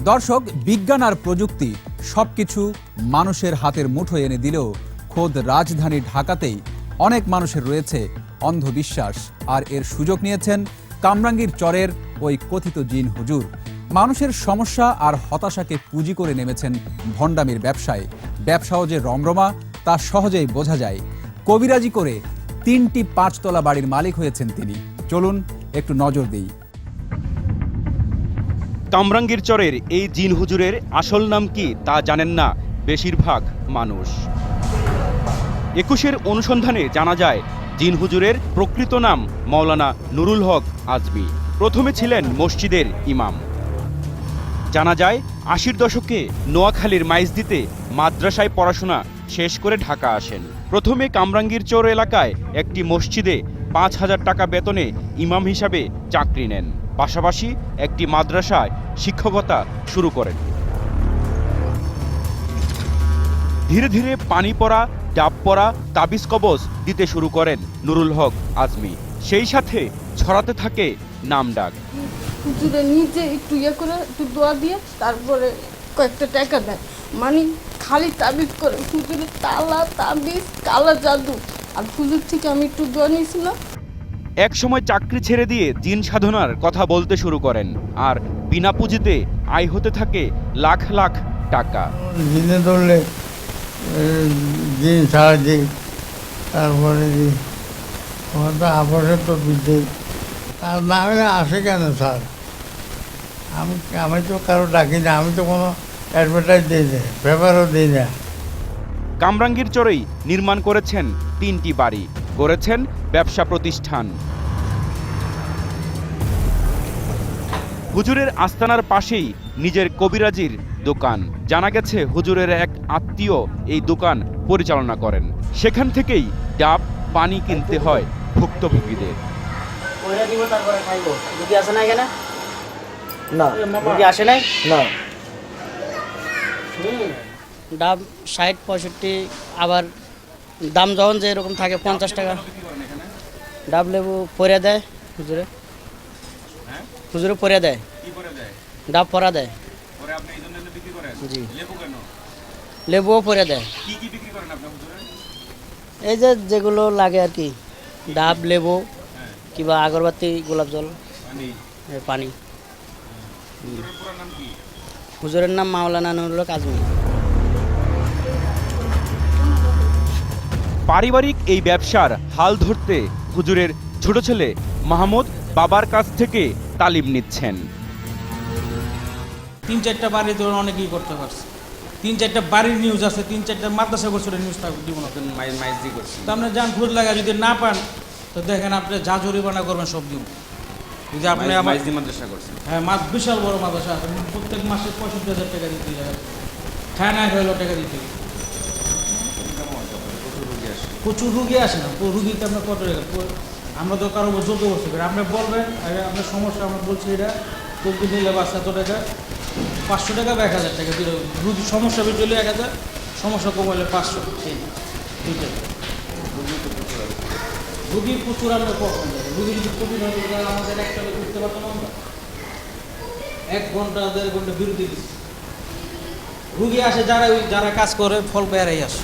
দর্শক, বিজ্ঞান আর প্রযুক্তি সবকিছু মানুষের হাতের মুঠোয় এনে দিলেও খোদ রাজধানী ঢাকাতেই অনেক মানুষের রয়েছে অন্ধবিশ্বাস, আর এর সুযোগ নিয়েছেন কামরাঙ্গীর চরের ওই কথিত জিন হুজুর। মানুষের সমস্যা আর হতাশাকে পুঁজি করে নেমেছেন ভণ্ডামির ব্যবসায়। ব্যবসাও যে রমরমা তা সহজেই বোঝা যায়। কবিরাজি করে 3টি 5তলা বাড়ির মালিক হয়েছেন তিনি। চলুন একটু নজর দিই। কামরাঙ্গীর চরের এই জিন হুজুরের আসল নাম কি তা জানেন না বেশিরভাগ মানুষ। 21-এর অনুসন্ধানে জানা যায় জিন হুজুরের প্রকৃত নাম মাওলানা নুরুল হক আজমি। প্রথমে ছিলেন মসজিদের ইমাম। জানা যায় 80-র দশকে নোয়াখালীর মাইজদিতে মাদ্রাসায় পড়াশোনা শেষ করে ঢাকা আসেন। প্রথমে কামরাঙ্গীর চর এলাকায় একটি মসজিদে 5,000 টাকা বেতনে ইমাম হিসাবে চাকরি নেন। পাশাপাশি একটি মাদ্রাসায় শিক্ষকতা শুরু করেন। ধীরে ধীরে পানি পড়া, ডাব পড়া, তাবিজ কবজ দিতে শুরু করেন নুরুল হক আজমি। সেই সাথে ছড়াতে থাকে নাম ডাক। হুজুরে নিজে একটু করে একটু দোয়া দিয়ে তারপরে কয়েকটা টাকা দেয়, মানে খালি তাবিজ করে। হুজুরের তালা, তাবিজ, কালা জাদু। আর হুজুর থেকে আমি একটু দোয়া নিয়েছিলাম। এক সময় চাকরি ছেড়ে দিয়ে জিন সাধনার কথা বলতে শুরু করেন, আর বিনা পুঁজিতে আয় হতে থাকে লাখ লাখ টাকা। জিনে ধরলে জিন ছাড়া দিই, তারপরে দিই আমার তো আপসের তো বিদ্যে। আর না হলে আসে কেন স্যার? আমি তো কারো ডাকি না, আমি তো কোনো অ্যাডভার্টাইজ দিই না, পেপারও দিই না। কামরাঙ্গীর চরেই নির্মাণ করেছেন 3টি বাড়ি, গড়েছেন ব্যবসা প্রতিষ্ঠান। হুজুরের আস্তানার পাশেই নিজের কবিরাজির দোকান। জানা গেছে হুজুরের এক আত্মীয় এই দোকান পরিচালনা করেন। সেখান থেকেই ডাব পানি কিনতে হয় ভুক্তভোগীদের। ডাব 60-65, আবার দাম যখন যে এরকম থাকে 50 টাকা। ডাব লেবু পরে দেয় হুজুরে, হুজুরে পরে দেয়, ডাব পরা দেয়। জি, লেবুও পরে দেয়। এই যে যেগুলো লাগে আর কি, ডাব, লেবু, কিংবা আগরবাতি, গোলাপ জল, পানি। হুজুরের নাম মাওলানা নুরুল হক আজমি। পারিবারিক এই ব্যবসার হাল ধরতে হুজুরের ছোট ছেলে মাহমুদ বাবার কাছ থেকে তালিম নিচ্ছেন। 3-4টা বাড়ি তো অনেকেই করতে পারছে। 3-4টা বাড়ির নিউজ আছে, 3-4টা মাদ্রাসা করছে, নিউজটা দিব না। মাইজি করছে তো আপনি যান খোঁজ লাগা, যদি না পান তো দেখেন আপনি যা জরিমানা করবেন সব দিব। যদি আপনি মাদ্রাসা করছেন, হ্যাঁ, বিশাল বড় মাদ্রাসা আছে, প্রত্যেক মাসে 65,000 টাকা দিতে হবে, খায় না হইলেও টাকা দিতে হবে। প্রচুর রুগী আসে না, রুগীতে আপনার কত টাকা? আমরা তো কারো যোগ্য বসতে পারি, আপনি বলবেন আপনার সমস্যা, আমরা বলছি এটা চলতে নিলে বাস এত টাকা, 500 টাকা বা 1,000 টাকা দিলে রুগী সমস্যা চলে 1,000, সমস্যা কমালে 500, সেই দুইটাই। রুগী প্রচুর আমরা কখন রুগী যদি কঠিন হয়ে গেলে আমাদের একটা করতে পারতাম আমরা 1 ঘন্টা 1.5 ঘন্টা বিরতি দিচ্ছি। রুগী আসে যারা কাজ করে ফল বেড়াই আসে।